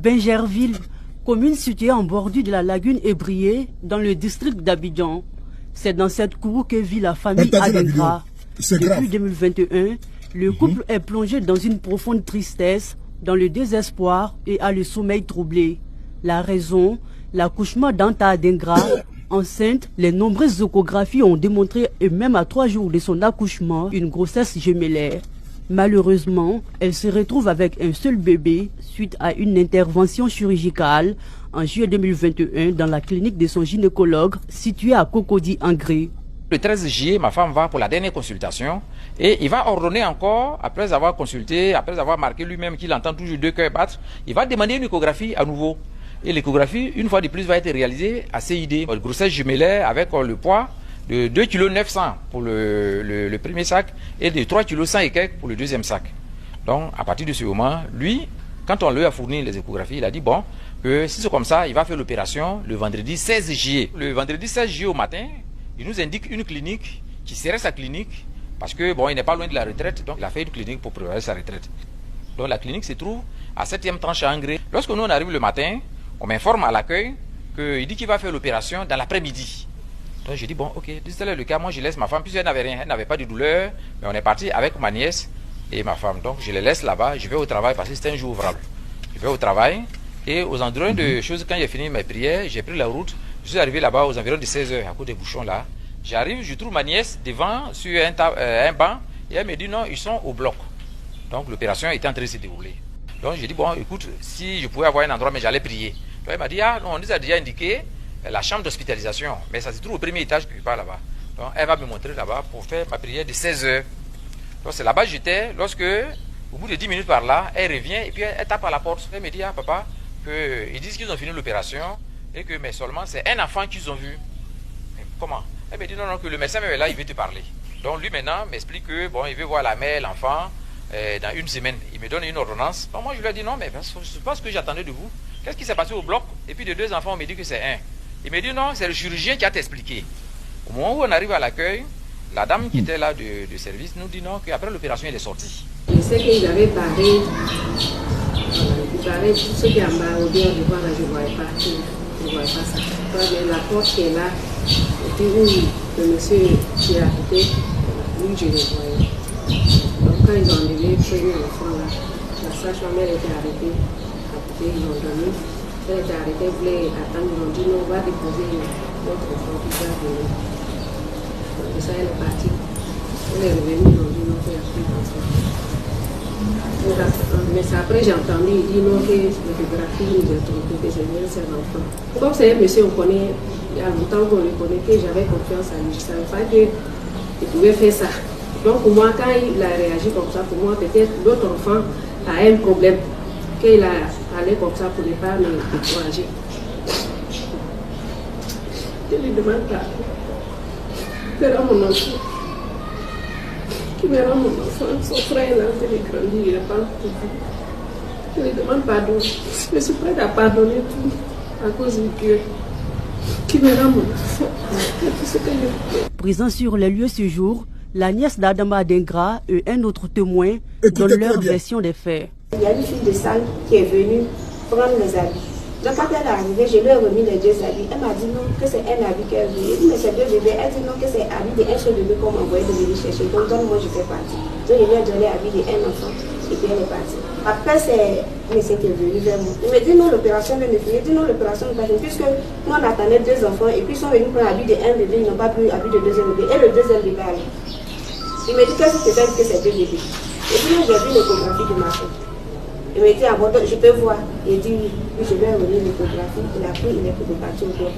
Bingerville, commune située en bordure de la lagune Ébrié, dans le district d'Abidjan. C'est dans cette cour que vit la famille Adengra. Depuis 2021, le couple est plongé dans une profonde tristesse, dans le désespoir et a le sommeil troublé. La raison, l'accouchement d'Anta Adengra. Enceinte, les nombreuses échographies ont démontré, et même à 3 jours de son accouchement, une grossesse gemellaire. Malheureusement, elle se retrouve avec un seul bébé suite à une intervention chirurgicale en juillet 2021 dans la clinique de son gynécologue située à Cocody-Angré. Le 13 juillet, ma femme va pour la dernière consultation et il va ordonner encore, après avoir consulté, après avoir marqué lui-même qu'il entend toujours 2 cœurs battre, il va demander une échographie à nouveau. Et l'échographie, une fois de plus, va être réalisée à CID. Une grossesse jumellaire avec le poids de 2,9 kg pour le premier sac et de 3,1 kg et quelques pour le deuxième sac. Donc, à partir de ce moment, lui, quand on lui a fourni les échographies, il a dit, bon, que si c'est comme ça, il va faire l'opération le vendredi 16 juillet. Le vendredi 16 juillet au matin, il nous indique une clinique qui serait sa clinique parce que, bon, il n'est pas loin de la retraite, donc il a fait une clinique pour préparer sa retraite. Donc, la clinique se trouve à 7e tranche à Angré. Lorsque nous, on arrive le matin, on m'informe à l'accueil qu'il dit qu'il va faire l'opération dans l'après-midi. Donc j'ai dit, bon, ok, c'est le cas, moi je laisse ma femme, puisqu'elle n'avait rien, elle n'avait pas de douleur, mais on est parti avec ma nièce et ma femme. Donc je les laisse là-bas, je vais au travail parce que c'était un jour ouvrable. Je vais au travail et aux environs de choses, quand j'ai fini mes prières, j'ai pris la route, je suis arrivé là-bas aux environs de 16h, à cause des bouchons là. J'arrive, je trouve ma nièce devant sur un banc et elle me dit, non, ils sont au bloc. Donc l'opération était en train de se dérouler. Donc j'ai dit, bon, écoute, si je pouvais avoir un endroit, mais j'allais prier. Donc elle m'a dit, ah non, on nous a déjà indiqué la chambre d'hospitalisation, mais ça se trouve au premier étage quelque part là-bas. Donc elle va me montrer là-bas pour faire ma prière de 16h. Donc c'est là-bas que j'étais, lorsque, au bout de 10 minutes par là, elle revient et puis elle tape à la porte. Elle me dit, ah papa, ils disent qu'ils ont fini l'opération et que mais seulement c'est un enfant qu'ils ont vu. Mais comment? Elle me dit, non, non, que le médecin même est là, il veut te parler. Donc lui maintenant m'explique que, bon, il veut voir la mère, l'enfant, dans une semaine. Il me donne une ordonnance. Donc moi je lui ai dit, non, mais c'est pas ce que j'attendais de vous. Qu'est-ce qui s'est passé au bloc? Et puis de 2 enfants, on me dit que c'est un. Il me dit non, c'est le chirurgien qui a t'expliqué. Au moment où on arrive à l'accueil, la dame qui était là de service nous dit non, qu'après l'opération, il est sorti. Je sais qu'ils avaient parlé, tout ce qui est en bas, au bien de voir, là, je ne voyais pas ça. La porte qui est là, et puis où le monsieur qui est à côté, lui, je le voyais. Donc quand ils ont enlevé le premier enfant là, la sage-femme était arrêtée, à côté, ils l'ont donné. Elle était arrêtée, elle voulait attendre, ils ont dit non, on va déposer notre enfant qui va venir. Donc ça, elle est partie. Elle est revenue, ils ont dit non, il n'y a plus d'enfant. Mais après, j'ai entendu, il dit non, que l'échographie nous a trompé, que c'est bien c'est l'enfant. Comme c'est un monsieur, on connaît, il y a longtemps qu'on le connaît, que j'avais confiance en lui. Je ne savais pas qu'il pouvait faire ça. Donc pour moi, quand il a réagi comme ça, pour moi, peut-être l'autre enfant a un problème. Qu'il a allé comme ça pour ne pas me décourager. Je lui demande pardon. Que rend mon enfant. Qui me rend mon enfant. Son frère là, il est grandi, il n'a pas tout vu. Je lui demande pardon. Je suis prête à pardonner tout à cause de Dieu. Qui me rend mon enfant. Tout ce que je fais. Présent sur les lieux ce jour, la nièce d'Adama Adengra et un autre témoin donnent leur version des faits. Il y a une fille de salle qui est venue prendre les habits. Donc quand elle est arrivée, je lui ai remis les 2 habits. Elle m'a dit non, que c'est un habit qu'elle veut. J'ai dit mais c'est 2 bébés. Elle dit non, que c'est habit d'un seul bébé qu'on m'a envoyé de venir chercher. Donc moi je fais partie. Donc je lui ai donné habit d'un enfant et puis elle est partie. Après c'est monsieur qui est venu vers moi. Il me dit non, l'opération vient de finir. Il dit non, l'opération n'est pas finie. Puisque nous on attendait 2 enfants et puis ils sont venus prendre habit d'un bébé, ils n'ont pas pris habit de deuxième bébé. Et le deuxième bébé allait. Il me dit qu'est-ce que c'est que c'est 2 bébés. Et puis moi j'ai vu l'échographie de ma fille. Il m'a dit, ah bon, je peux voir. Il dit, oui, je lui ai remis l'échographie. Il a pris, il est reparti au bloc.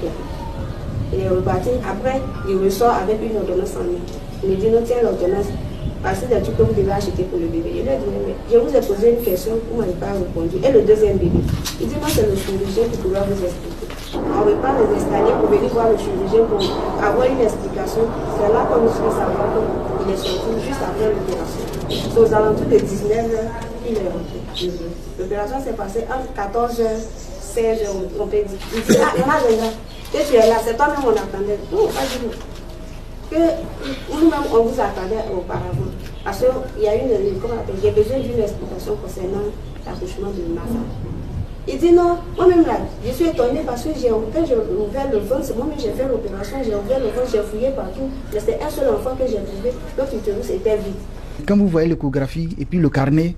Il est reparti. Après, il ressort avec une ordonnance en main. Il me dit, non, tiens l'ordonnance. Parce que des trucs que vous devez acheter pour le bébé. Il lui a dit, mais je vous ai posé une question, vous ne m'avez pas répondu. Et le deuxième bébé. Il dit, non, c'est le chirurgien qui pourra vous expliquer. On ne veut pas les installer pour venir voir le chirurgien pour avoir une explication. C'est là qu'on nous fait savoir qu'il est sorti juste après l'opération. C'est aux alentours de 19h. Il est rentré. L'opération s'est passée entre 14h, 16h, on peut dire. Il dit, ah, Maman, que tu es là, c'est toi-même on attendait. Non, pas du tout. Que nous-mêmes, on vous attendait auparavant. Parce qu'il y a j'ai besoin d'une explication concernant l'accouchement de ma femme. Il dit non, moi-même là, je suis étonnée parce que quand j'ai ouvert le ventre, c'est moi-même j'ai fait l'opération, j'ai ouvert le ventre, j'ai fouillé partout. Mais c'était un seul enfant que j'ai trouvé, l'autre utérus était vide. Quand vous voyez l'échographie et puis le carnet,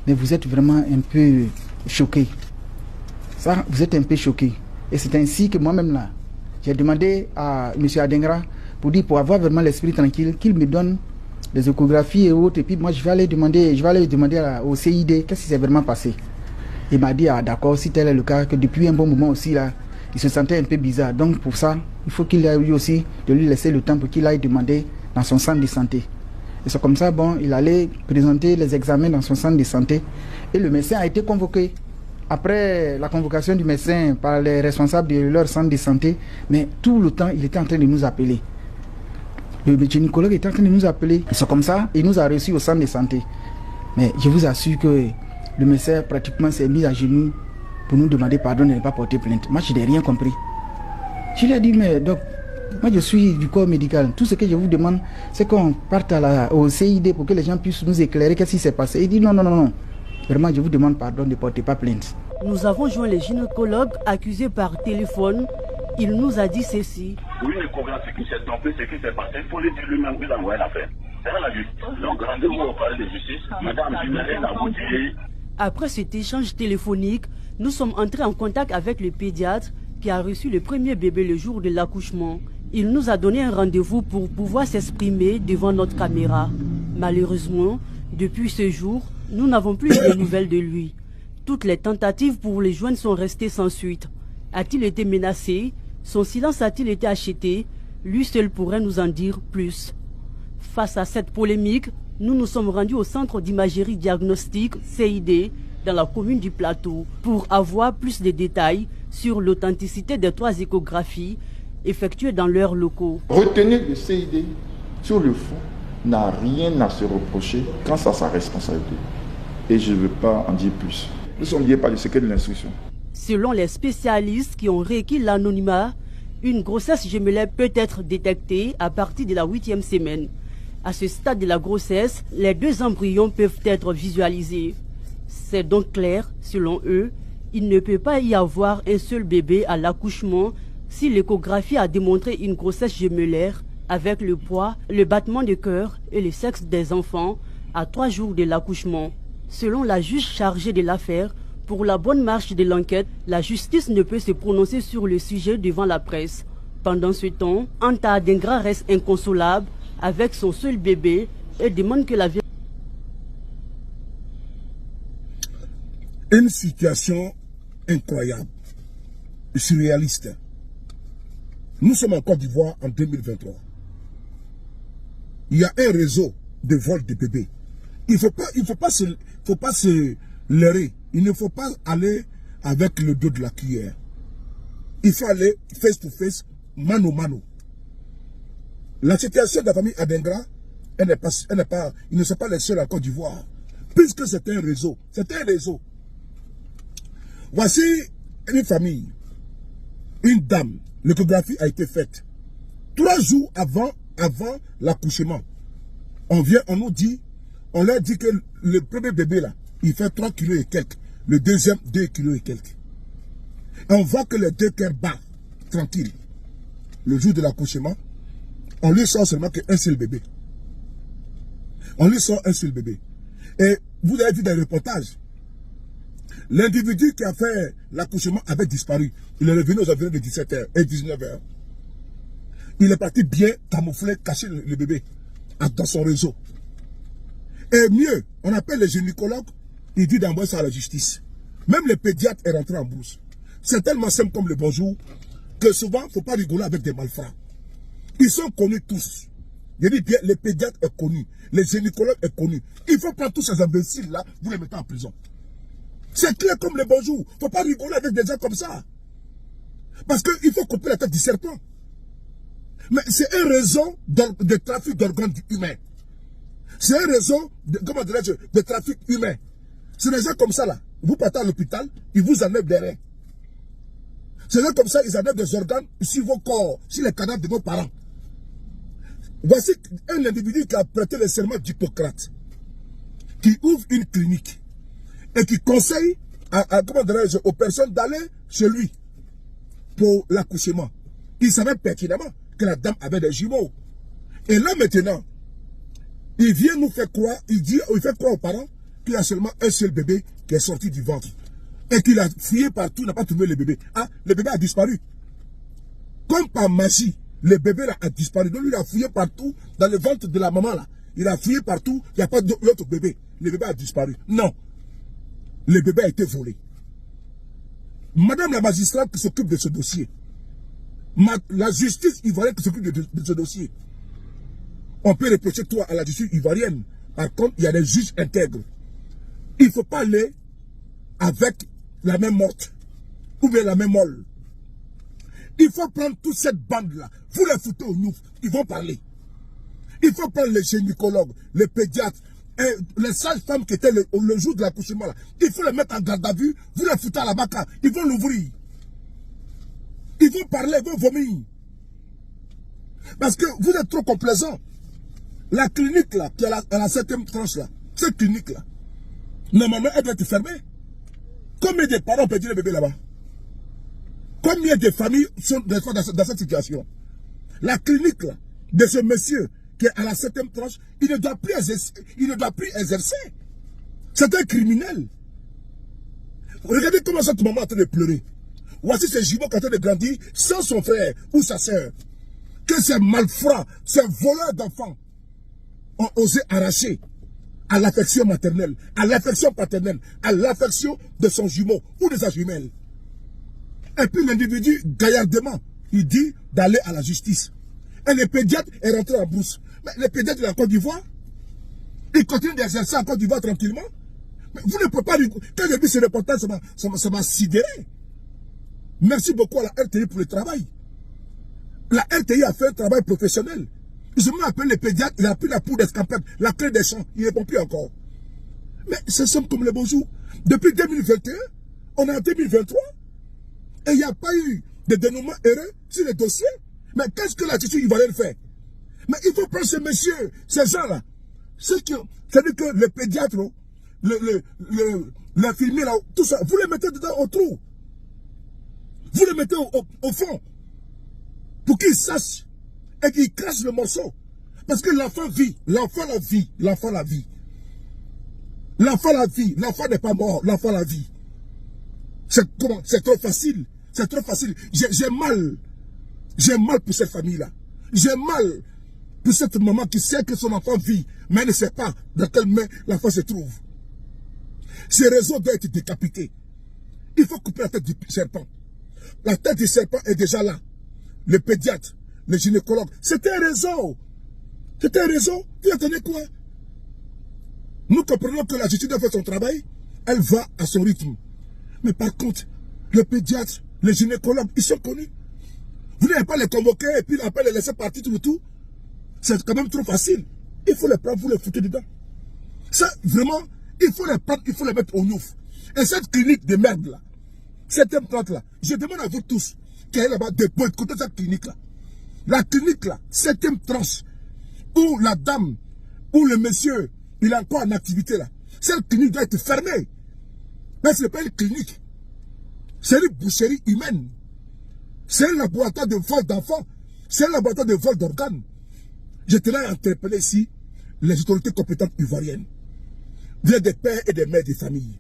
mais vous êtes vraiment un peu choqué. Ça, vous êtes un peu choqué. Et c'est ainsi que moi-même là, j'ai demandé à M. Adengra pour avoir vraiment l'esprit tranquille, qu'il me donne les échographies et autres. Et puis moi, je vais aller demander au CID qu'est-ce qui s'est vraiment passé. Il m'a dit, ah d'accord, si tel est le cas, que depuis un bon moment aussi là, il se sentait un peu bizarre. Donc pour ça, il faut qu'il ait eu aussi de lui laisser le temps pour qu'il aille demander dans son centre de santé. Et c'est comme ça, bon, il allait présenter les examens dans son centre de santé. Et le médecin a été convoqué. Après la convocation du médecin par les responsables de leur centre de santé, mais tout le temps, il était en train de nous appeler. Le gynécologue était en train de nous appeler. C'est comme ça, il nous a reçus au centre de santé. Mais je vous assure que le médecin pratiquement s'est mis à genoux pour nous demander pardon de ne pas porter plainte. Moi, je n'ai rien compris. Je lui ai dit, mais donc, moi je suis du corps médical. Tout ce que je vous demande, c'est qu'on parte au CID pour que les gens puissent nous éclairer qu'est-ce qui s'est passé. Il dit non. Vraiment, je vous demande pardon de ne porter pas plainte. Nous avons joint les gynécologues accusés par téléphone. Il nous a dit ceci. Oui, l'échographie qui s'est trompé, ce qui s'est passé, il faut le dire lui-même, vous envoyer l'affaire. C'est la justice. Donc, rendez-vous au palais de justice. Madame, je n'ai rien à vous dire. Après cet échange téléphonique, nous sommes entrés en contact avec le pédiatre qui a reçu le premier bébé le jour de l'accouchement. Il nous a donné un rendez-vous pour pouvoir s'exprimer devant notre caméra. Malheureusement, depuis ce jour, nous n'avons plus de nouvelles de lui. Toutes les tentatives pour les joindre sont restées sans suite. A-t-il été menacé? Son silence a-t-il été acheté? Lui seul pourrait nous en dire plus. Face à cette polémique, nous nous sommes rendus au centre d'imagerie diagnostique CID dans la commune du Plateau pour avoir plus de détails sur l'authenticité des 3 échographies effectuées dans leurs locaux. Retenez le CID sur le fond n'a rien à se reprocher quant à sa responsabilité. Et je ne veux pas en dire plus. Nous sommes liés par le secret de l'instruction. Selon les spécialistes qui ont requis l'anonymat, une grossesse gemellaire peut être détectée à partir de la 8e semaine. À ce stade de la grossesse, les 2 embryons peuvent être visualisés. C'est donc clair, selon eux, il ne peut pas y avoir un seul bébé à l'accouchement si l'échographie a démontré une grossesse gemellaire avec le poids, le battement de cœur et le sexe des enfants à 3 jours de l'accouchement. Selon la juge chargée de l'affaire, pour la bonne marche de l'enquête, la justice ne peut se prononcer sur le sujet devant la presse. Pendant ce temps, Anta Adengra reste inconsolable avec son seul bébé et demande que la vérité. Une situation incroyable, surréaliste. Nous sommes en Côte d'Ivoire en 2023. Il y a un réseau de vol de bébés. Il ne faut pas se leurrer. Il ne faut pas aller avec le dos de la cuillère. Il faut aller face to face, mano à mano. La situation de la famille Adengra, ils ne sont pas les seuls en Côte d'Ivoire. Puisque c'est un réseau. C'est un réseau. Voici une famille, une dame. L'échographie a été faite 3 jours avant l'accouchement. On nous dit, on leur dit que le premier bébé là, il fait 3 kilos et quelques. Le deuxième, 2 kilos et quelques. Et on voit que les 2 cœurs battent tranquille. Le jour de l'accouchement, on lui sort seulement qu'un seul bébé. On lui sort un seul bébé. Et vous avez vu dans le reportage, l'individu qui a fait l'accouchement avait disparu. Il est revenu aux environs de 17h et 19h. Il est parti bien camoufler, cacher le bébé dans son réseau. Et mieux, on appelle les gynécologues, il dit d'envoyer ça à la justice. Même le pédiatre est rentré en brousse. C'est tellement simple comme le bonjour que souvent, il ne faut pas rigoler avec des malfrats. Ils sont connus tous. Je dis bien, le pédiatre est connu, les gynécologues est connu. Il faut prendre tous ces imbéciles-là, vous les mettez en prison. C'est clair comme le bonjour. Il ne faut pas rigoler avec des gens comme ça. Parce qu'il faut couper la tête du serpent. Mais c'est un réseau de trafic d'organes humains. C'est un réseau de trafic humain. C'est des gens comme ça là. Vous partez à l'hôpital, ils vous enlèvent des reins. C'est des gens comme ça, ils enlèvent des organes sur vos corps, sur les cadavres de vos parents. Voici un individu qui a prêté le serment d'Hippocrate, qui ouvre une clinique et qui conseille aux personnes d'aller chez lui pour l'accouchement. Il savait pertinemment que la dame avait des jumeaux. Et là maintenant, il vient nous faire croire, il fait croire aux parents qu'il y a seulement un seul bébé qui est sorti du ventre. Et qu'il a fouillé partout, n'a pas trouvé le bébé. Ah, le bébé a disparu. Comme par magie, le bébé là a disparu. Donc lui, il a fouillé partout, dans le ventre de la maman là. Il a fouillé partout, il n'y a pas d'autre bébé. Le bébé a disparu. Non. Le bébé a été volé. Madame la magistrate qui s'occupe de ce dossier, la justice ivoirienne qui s'occupe de ce dossier, on peut reprocher toi à la justice ivoirienne. Par contre, il y a des juges intègres. Il ne faut pas aller avec la main morte ou bien la main molle. Il faut prendre toute cette bande-là. Vous les foutez au nouf, ils vont parler. Il faut prendre les gynécologues, les pédiatres, et les sages-femmes qui étaient le jour de l'accouchement là. Il faut les mettre en garde à vue, vous les foutez à la baca. Ils vont l'ouvrir. Ils vont parler, ils vont vomir. Parce que vous êtes trop complaisants. La clinique là, qui est à la 7e tranche là, cette clinique là, normalement elle doit être fermée. Combien de parents ont perdu le bébé là-bas? Combien de familles sont dans cette situation? La clinique là, de ce monsieur qui est à la 7e tranche, il ne doit plus exercer. C'est un criminel. Regardez comment cette maman est en train de pleurer. Voici ces jumeaux qui sont en train de grandir sans son frère ou sa soeur. Que ces malfrats, ces voleurs d'enfants ont osé arracher à l'affection maternelle, à l'affection paternelle, à l'affection de son jumeau ou de sa jumelle. Et puis l'individu, gaillardement, il dit d'aller à la justice. Et le pédiatre est rentré en brousse. Mais le pédiatre est en Côte d'Ivoire. Il continue d'exercer en Côte d'Ivoire tranquillement. Mais vous ne pouvez pas lui... Quand j'ai vu ce reportage, ça m'a sidéré. Merci beaucoup à la RTI pour le travail. La RTI a fait un travail professionnel. Ils ont appelé le pédiatre, il a pris la poudre d'escampette, la clé des champs, il ne répond plus encore. Mais ce sont comme les beaux jours. Depuis 2021, on est en 2023, et il n'y a pas eu de dénouement heureux sur le dossier. Mais qu'est-ce que la justice ivoirienne fait? Mais il faut prendre ces messieurs, ces gens-là. C'est-à-dire que le pédiatre, l'infirmier, là, tout ça, vous les mettez dedans au trou. Vous les mettez au fond. Pour qu'ils sachent et qu'ils crachent le morceau. Parce que l'enfant vit, l'enfant la vit, l'enfant la vit. L'enfant la vit, l'enfant n'est pas mort, l'enfant la vit. C'est trop facile, c'est trop facile. J'ai mal pour cette famille-là. J'ai mal pour cette maman qui sait que son enfant vit, mais elle ne sait pas dans quelle main l'enfant se trouve. Ces réseaux doivent être décapités. Il faut couper la tête du serpent. La tête du serpent est déjà là. Le pédiatre, le gynécologue, c'était un réseau. C'était un réseau. Vous attendez quoi? Nous comprenons que la justice doit faire son travail. Elle va à son rythme. Mais par contre, le pédiatre, les gynécologues, ils sont connus. Vous n'allez pas les convoquer et puis après les laisser partir tout le tout. C'est quand même trop facile. Il faut les prendre, vous les foutez dedans. Ça, vraiment, il faut les prendre, il faut les mettre au nouf. Et cette clinique de merde là, cette plante là, je demande à vous tous qu'elle est là-bas de boycotter cette clinique là. La clinique là, 7e tranche, où la dame, où le monsieur, il est encore en activité là. Cette clinique doit être fermée. Mais ce n'est pas une clinique. C'est une boucherie humaine. C'est un laboratoire de vol d'enfants. C'est un laboratoire de vol d'organes. Je tenais à interpeller ici les autorités compétentes ivoiriennes. Vous êtes des pères et des mères de famille.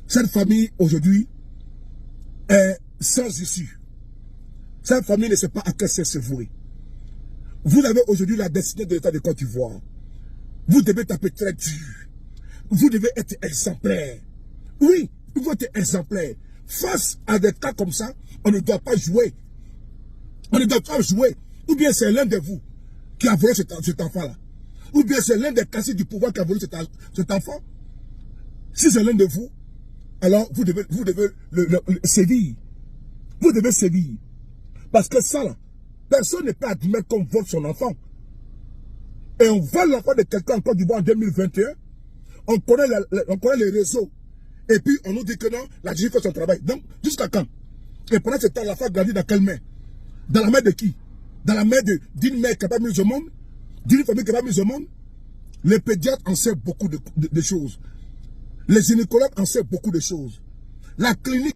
Cette famille aujourd'hui est sans issue. Cette famille ne sait pas à quel sens se vouer. Vous avez aujourd'hui la destinée de l'État de Côte d'Ivoire. Vous devez taper très dur. Vous devez être exemplaire. Oui, vous devez être exemplaire. Face à des cas comme ça, on ne doit pas jouer. On ne doit pas jouer. Ou bien c'est l'un de vous qui a volé cet enfant-là. Ou bien c'est l'un des caciques du pouvoir qui a volé cet enfant. Si c'est l'un de vous, alors vous devez le sévir. Vous devez sévir. Parce que ça, là, personne ne peut admettre qu'on vole son enfant. Et on vole l'enfant de quelqu'un en Côte d'Ivoire en 2021. On connaît les réseaux. Et puis on nous dit que non, la justice fait son travail. Donc, jusqu'à quand? Et pendant ce temps, l'enfant grandit dans quelle main? Dans la main de qui? Dans la main d'une mère qui n'a pas mis au monde? D'une famille qui n'a pas mis au monde? Les pédiatres en savent beaucoup de choses. Les gynécologues en savent beaucoup de choses. La clinique